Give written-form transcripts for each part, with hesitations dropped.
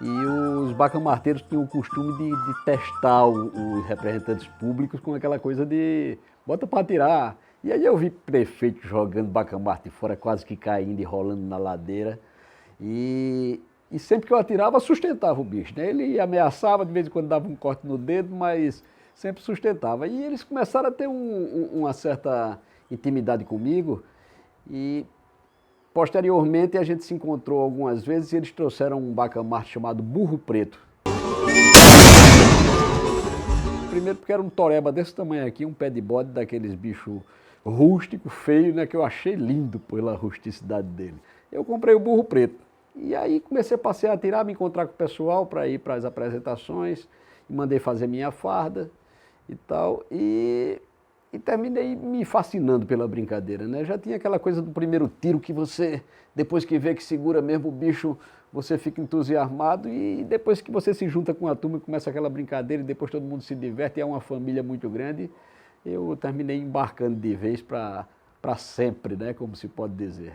E os bacamarteiros tinham o costume de testar os representantes públicos com aquela coisa de bota para atirar. E aí eu vi prefeito jogando bacamarte fora, quase que caindo e rolando na ladeira. E sempre que eu atirava, sustentava o bicho, né? Ele ameaçava, de vez em quando dava um corte no dedo, mas sempre sustentava. E eles começaram a ter uma certa intimidade comigo e posteriormente a gente se encontrou algumas vezes e eles trouxeram um bacamarte chamado Burro Preto. Primeiro porque era um toreba desse tamanho aqui, um pé de bode daqueles bichos rústicos, feios, né, que eu achei lindo pela rusticidade dele. Eu comprei o Burro Preto. E aí comecei a passear, a atirar, me encontrar com o pessoal para ir para as apresentações, mandei fazer minha farda e tal, e terminei me fascinando pela brincadeira, né? Já tinha aquela coisa do primeiro tiro que você, depois que vê que segura mesmo o bicho, você fica entusiasmado e depois que você se junta com a turma e começa aquela brincadeira e depois todo mundo se diverte e é uma família muito grande, eu terminei embarcando de vez para sempre, né? Como se pode dizer.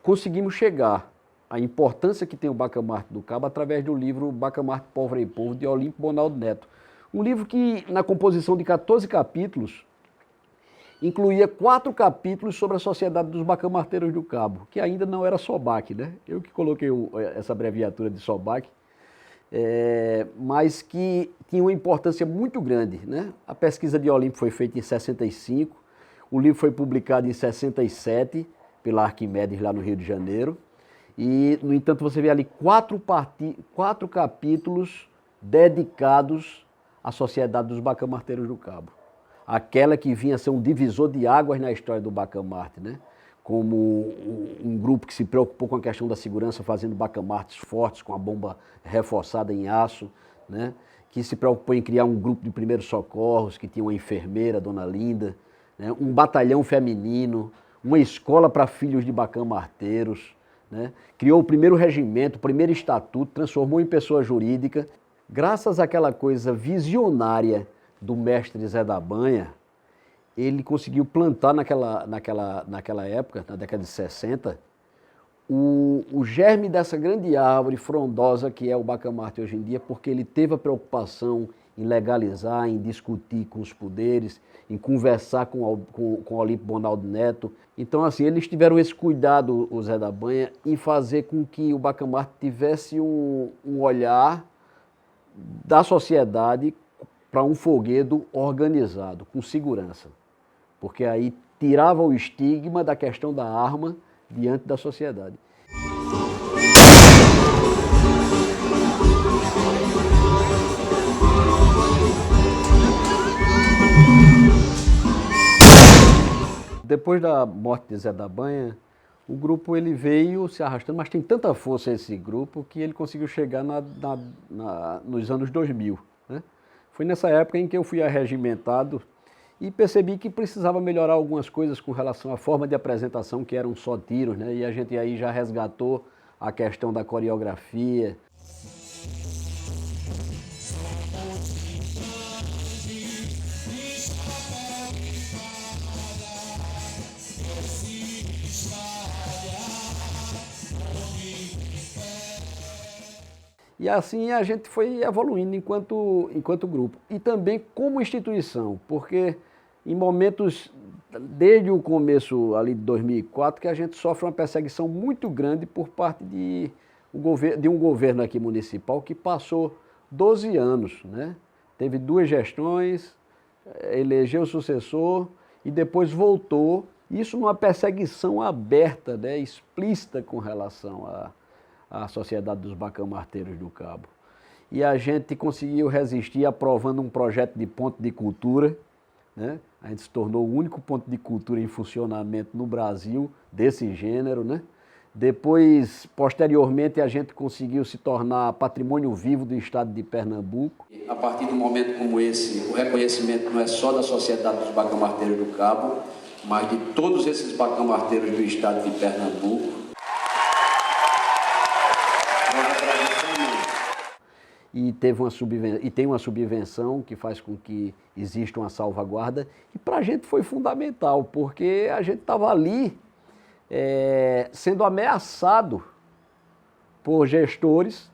Conseguimos chegar à importância que tem o bacamarte do Cabo através do livro Bacamarte, Pólvora e Povo, de Olímpio Bonaldo Neto. Um livro que, na composição de 14 capítulos, incluía 4 capítulos sobre a Sociedade dos Bacamarteiros do Cabo, que ainda não era SOBAC, né? Eu que coloquei essa abreviatura de SOBAC, mas que tinha uma importância muito grande, né? A pesquisa de Olímpio foi feita em 65, o livro foi publicado em 67 pela Arquimedes lá no Rio de Janeiro, e, no entanto, você vê ali 4 capítulos dedicados à Sociedade dos Bacamarteiros do Cabo. Aquela que vinha a ser um divisor de águas na história do bacamarte, né? Como um grupo que se preocupou com a questão da segurança, fazendo bacamartes fortes, com a bomba reforçada em aço, né? Que se preocupou em criar um grupo de primeiros socorros, que tinha uma enfermeira, Dona Linda, né? Um batalhão feminino, uma escola para filhos de bacamarteiros, né? Criou o primeiro regimento, o primeiro estatuto, transformou em pessoa jurídica. Graças àquela coisa visionária do mestre Zé da Banha, ele conseguiu plantar naquela época, na década de 60, o germe dessa grande árvore frondosa que é o bacamarte hoje em dia, porque ele teve a preocupação em legalizar, em discutir com os poderes, em conversar com Olímpio Bonaldo Neto. Então, assim, eles tiveram esse cuidado, o Zé da Banha, em fazer com que o bacamarte tivesse um olhar da sociedade para um folguedo organizado, com segurança. Porque aí tirava o estigma da questão da arma diante da sociedade. Depois da morte de Zé da Banha, o grupo ele veio se arrastando, mas tem tanta força esse grupo que ele conseguiu chegar nos anos 2000. Né? Foi nessa época em que eu fui arregimentado e percebi que precisava melhorar algumas coisas com relação à forma de apresentação, que eram só tiros, né? E a gente aí já resgatou a questão da coreografia. E assim a gente foi evoluindo enquanto grupo. E também como instituição, porque em momentos, desde o começo ali de 2004, que a gente sofre uma perseguição muito grande por parte de um governo aqui municipal que passou 12 anos, né? Teve 2 gestões, elegeu o sucessor e depois voltou. Isso numa perseguição aberta, né, explícita com relação à Sociedade dos Bacamarteiros do Cabo. E a gente conseguiu resistir aprovando um projeto de ponto de cultura, né? A gente se tornou o único ponto de cultura em funcionamento no Brasil desse gênero, né? Depois, posteriormente, a gente conseguiu se tornar patrimônio vivo do estado de Pernambuco. A partir de um momento como esse, o reconhecimento não é só da Sociedade dos Bacamarteiros do Cabo, mas de todos esses bacamarteiros do estado de Pernambuco. E tem uma subvenção que faz com que exista uma salvaguarda. E para a gente foi fundamental, porque a gente estava ali sendo ameaçado por gestores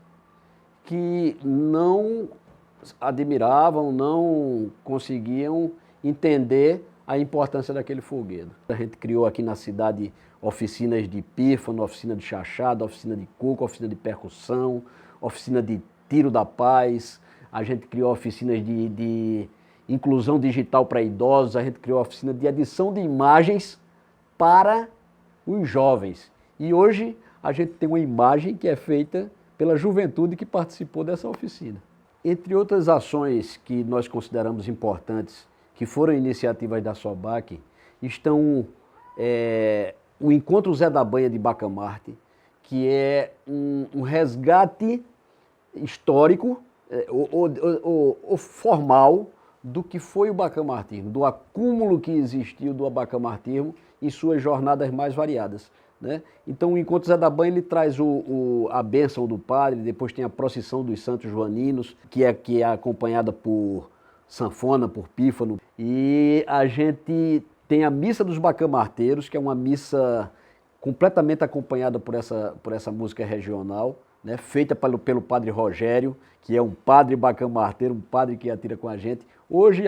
que não admiravam, não conseguiam entender a importância daquele folguedo. A gente criou aqui na cidade oficinas de pífano, oficina de chachada, oficina de coco, oficina de percussão, oficina de tiro da paz, a gente criou oficinas de inclusão digital para idosos, a gente criou oficina de edição de imagens para os jovens. E hoje a gente tem uma imagem que é feita pela juventude que participou dessa oficina. Entre outras ações que nós consideramos importantes, que foram iniciativas da SOBAC, estão o Encontro Zé da Banha de Bacamarte, que é um resgate histórico ou formal do que foi o bacamartismo, do acúmulo que existiu do bacamartismo em suas jornadas mais variadas, né? Então o Encontro Zé da Banha ele traz a bênção do padre, depois tem a procissão dos santos joaninos, que é acompanhada por sanfona, por pífano, e a gente tem a Missa dos Bacamarteiros, que é uma missa completamente acompanhada por essa música regional, né, feita pelo padre Rogério, que é um padre bacamarteiro, um padre que atira com a gente. Hoje,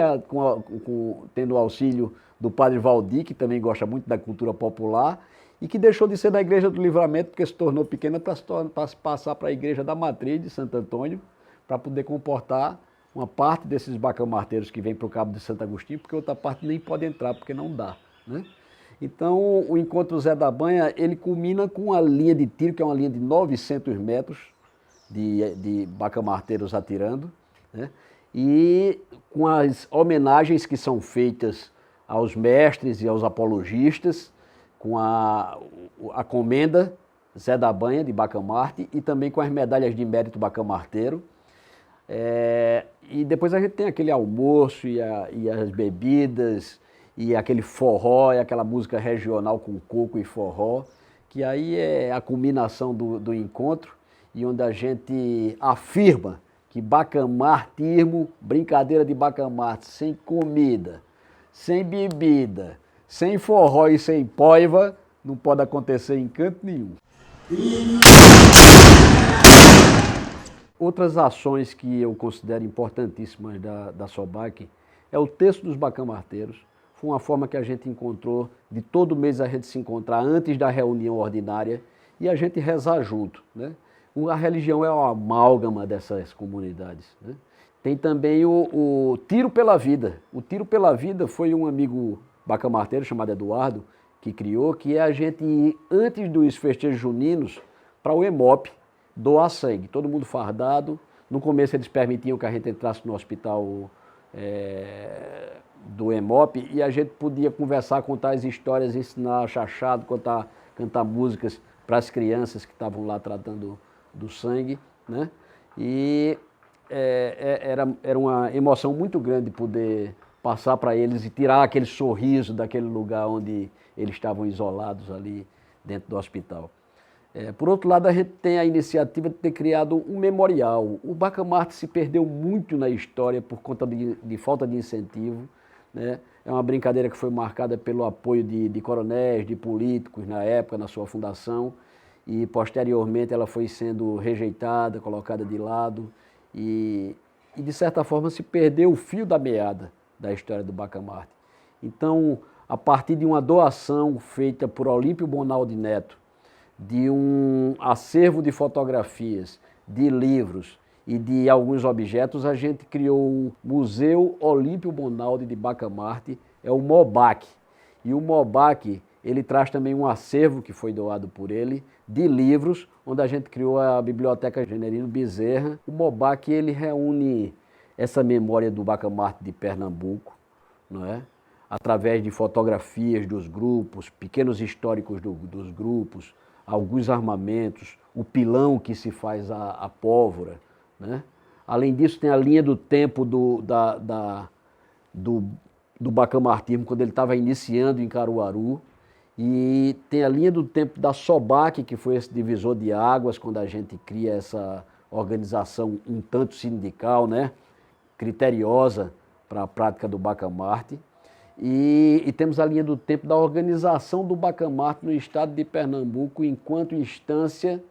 tendo o auxílio do padre Valdir, que também gosta muito da cultura popular, e que deixou de ser da Igreja do Livramento, porque se tornou pequena para passar para a Igreja da Matriz de Santo Antônio, para poder comportar uma parte desses bacamarteiros que vêm para o Cabo de Santo Agostinho, porque outra parte nem pode entrar, porque não dá, né? Então, o Encontro Zé da Banha, ele culmina com a linha de tiro, que é uma linha de 900 metros de bacamarteiros atirando, né? E com as homenagens que são feitas aos mestres e aos apologistas, com a comenda Zé da Banha de Bacamarte e também com as medalhas de mérito bacamarteiro. E depois a gente tem aquele almoço e as bebidas, e aquele forró, e aquela música regional com coco e forró, que aí é a culminação do encontro, e onde a gente afirma que bacamartismo, brincadeira de bacamarte, sem comida, sem bebida, sem forró e sem poiva, não pode acontecer em canto nenhum. Outras ações que eu considero importantíssimas da SOBAC é o Terço dos Bacamarteiros. Foi uma forma que a gente encontrou de todo mês a gente se encontrar antes da reunião ordinária e a gente rezar junto, né? A religião é uma amálgama dessas comunidades, né? Tem também o Tiro pela Vida. O Tiro pela Vida foi um amigo bacamarteiro chamado Eduardo que criou, que é a gente ir antes dos festejos juninos para o EMOP doar sangue. Todo mundo fardado. No começo eles permitiam que a gente entrasse no hospital do EMOP e a gente podia conversar, contar as histórias, ensinar chachado, cantar músicas para as crianças que estavam lá tratando do sangue, né? E era uma emoção muito grande poder passar para eles e tirar aquele sorriso daquele lugar onde eles estavam isolados ali dentro do hospital. Por outro lado, a gente tem a iniciativa de ter criado um memorial. O Bacamarte se perdeu muito na história por conta de falta de incentivo, né? É uma brincadeira que foi marcada pelo apoio de coronéis, de políticos na época, na sua fundação, e posteriormente ela foi sendo rejeitada, colocada de lado, e de certa forma se perdeu o fio da meada da história do Bacamarte. Então, a partir de uma doação feita por Olímpio Bonaldi Neto, de um acervo de fotografias, de livros e de alguns objetos, a gente criou o Museu Olímpio Bonaldi de Bacamarte, é o MOBAC. E o MOBAC, ele traz também um acervo que foi doado por ele, de livros, onde a gente criou a Biblioteca Generino Bezerra. O MOBAC, ele reúne essa memória do Bacamarte de Pernambuco, não é? Através de fotografias dos grupos, pequenos históricos dos grupos, alguns armamentos, o pilão que se faz a pólvora, né? Além disso, tem a linha do tempo do bacamartismo, quando ele estava iniciando em Caruaru, e tem a linha do tempo da SOBAC, que foi esse divisor de águas, quando a gente cria essa organização um tanto sindical, né? Criteriosa para a prática do Bacamarte. E temos a linha do tempo da organização do Bacamarte no estado de Pernambuco enquanto instância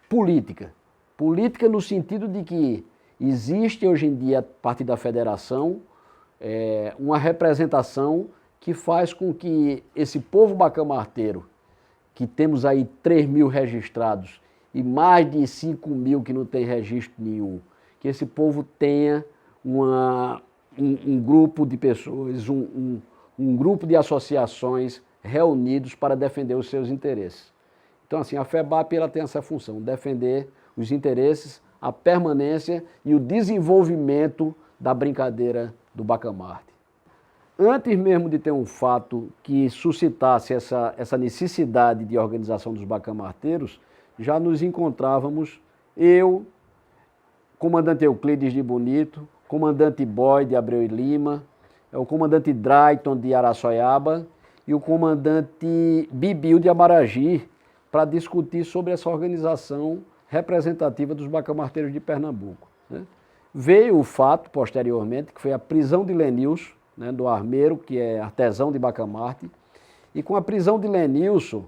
política. Política no sentido de que existe hoje em dia, a partir da federação, uma representação que faz com que esse povo bacamarteiro, que temos aí 3.000 registrados e mais de 5.000 que não tem registro nenhum, que esse povo tenha um grupo de pessoas, um grupo de associações reunidos para defender os seus interesses. Então, assim, a FEBAP ela tem essa função, defender os interesses, a permanência e o desenvolvimento da brincadeira do bacamarte. Antes mesmo de ter um fato que suscitasse essa necessidade de organização dos bacamarteiros, já nos encontrávamos, eu, comandante Euclides de Bonito, comandante Boy de Abreu e Lima, o comandante Drayton de Araçoiaba e o comandante Bibil de Amaragi, para discutir sobre essa organização representativa dos bacamarteiros de Pernambuco, né? Veio o fato, posteriormente, que foi a prisão de Lenilson, né, do armeiro, que é artesão de bacamarte, e com a prisão de Lenilson,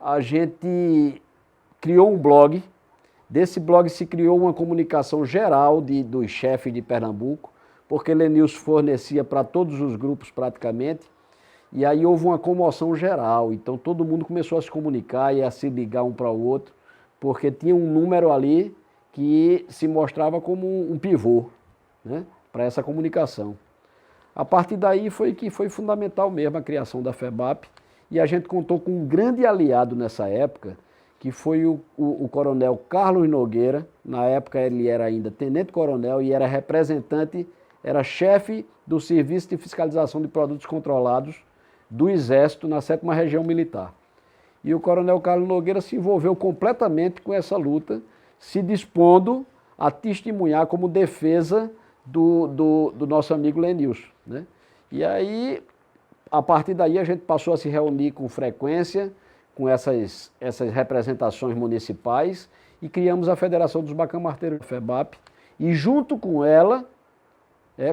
a gente criou um blog. Desse blog se criou uma comunicação geral dos chefes de Pernambuco, porque Lenilson fornecia para todos os grupos praticamente, e aí houve uma comoção geral, então todo mundo começou a se comunicar e a se ligar um para o outro, porque tinha um número ali que se mostrava como um pivô, né, para essa comunicação. A partir daí foi que foi fundamental mesmo a criação da FEBAP, e a gente contou com um grande aliado nessa época, que foi o coronel Carlos Nogueira. Na época ele era ainda tenente-coronel e era representante, era chefe do Serviço de Fiscalização de Produtos Controlados do Exército na 7ª Região Militar. E o coronel Carlos Nogueira se envolveu completamente com essa luta, se dispondo a testemunhar como defesa do nosso amigo Lenilson, né? E aí, a partir daí, a gente passou a se reunir com frequência, com essas representações municipais, e criamos a Federação dos Bacamarteiros, a FEBAP, e junto com ela,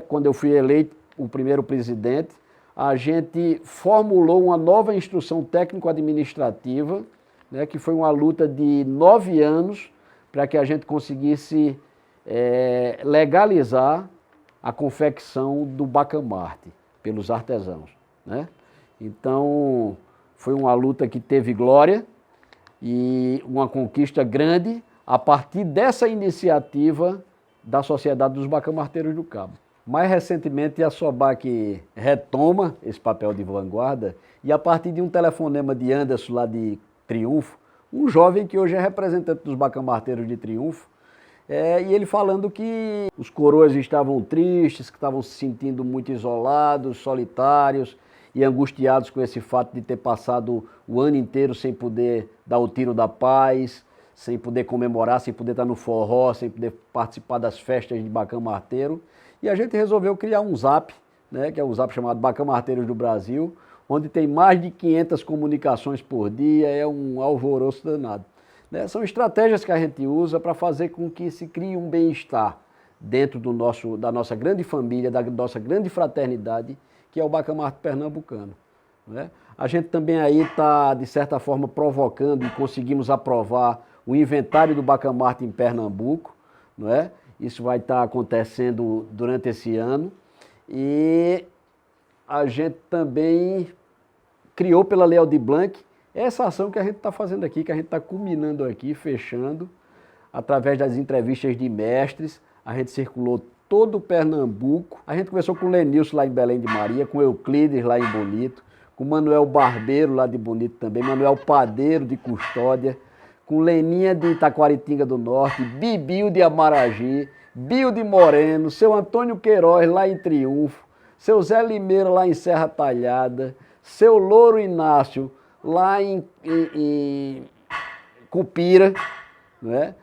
quando eu fui eleito o primeiro presidente, a gente formulou uma nova instrução técnico-administrativa, né, que foi uma luta de 9 anos para que a gente conseguisse legalizar a confecção do bacamarte pelos artesãos, né? Então, foi uma luta que teve glória e uma conquista grande a partir dessa iniciativa da Sociedade dos Bacamarteiros do Cabo. Mais recentemente, a SOBAC retoma esse papel de vanguarda e a partir de um telefonema de Anderson lá de Triunfo, um jovem que hoje é representante dos bacamarteiros de Triunfo, e ele falando que os coroas estavam tristes, que estavam se sentindo muito isolados, solitários e angustiados com esse fato de ter passado o ano inteiro sem poder dar o tiro da paz, sem poder comemorar, sem poder estar no forró, sem poder participar das festas de bacamarteiro. E a gente resolveu criar um zap, né, que é um zap chamado Bacamarteiros do Brasil, onde tem mais de 500 comunicações por dia, é um alvoroço danado. Né? São estratégias que a gente usa para fazer com que se crie um bem-estar dentro da nossa grande família, da nossa grande fraternidade, que é o bacamarte pernambucano. Né? A gente também aí está, de certa forma, provocando e conseguimos aprovar o inventário do bacamarte em Pernambuco, não é? Isso vai estar acontecendo durante esse ano. E a gente também criou pela Lei Aldir Blanc essa ação que a gente está fazendo aqui, que a gente está culminando aqui, fechando, através das entrevistas de mestres. A gente circulou todo o Pernambuco. A gente conversou com o Lenilson lá em Belém de Maria, com o Euclides lá em Bonito, com o Manuel Barbeiro lá de Bonito também, Manuel Padeiro de Custódia, com Leninha de Itaquaritinga do Norte, Bibil de Amaragi, Bio de Moreno, seu Antônio Queiroz lá em Triunfo, seu Zé Limeira lá em Serra Talhada, seu Louro Inácio lá em Cupira, né?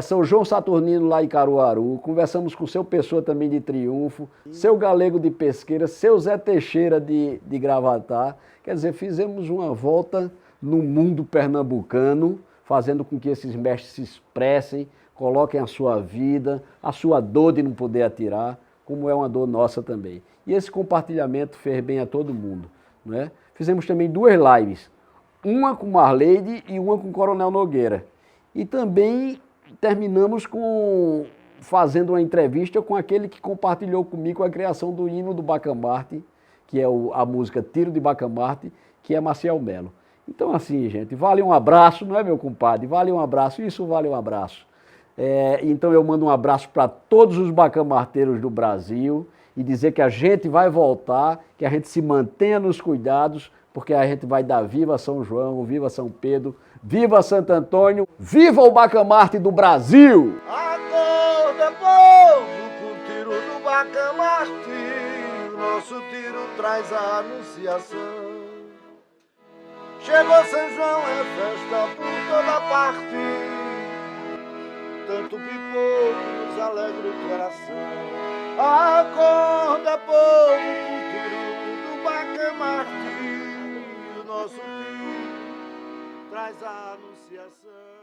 São João Saturnino lá em Caruaru, conversamos com o seu Pessoa também de Triunfo, seu Galego de Pesqueira, seu Zé Teixeira de Gravatá. Quer dizer, fizemos uma volta no mundo pernambucano, fazendo com que esses mestres se expressem, coloquem a sua vida, a sua dor de não poder atirar, como é uma dor nossa também. E esse compartilhamento fez bem a todo mundo, né? Fizemos também 2 lives, uma com Marleide e uma com o Coronel Nogueira. E também terminamos fazendo uma entrevista com aquele que compartilhou comigo a criação do hino do Bacamarte, que é a música Tiro de Bacamarte, que é Maciel Melo. Então assim, gente, vale um abraço, não é, meu compadre? Vale um abraço, isso vale um abraço. Então eu mando um abraço para todos os bacamarteiros do Brasil e dizer que a gente vai voltar, que a gente se mantenha nos cuidados, porque a gente vai dar viva São João, viva São Pedro, viva Santo Antônio, viva o Bacamarte do Brasil! Acorda, povo, com tiro do Bacamarte, o nosso tiro traz a anunciação. Chegou São João, é festa por toda parte, tanto pipoco nos alegra o coração. Acorda, povo, com tiro do Bacamarte, o nosso tiro traz a anunciação.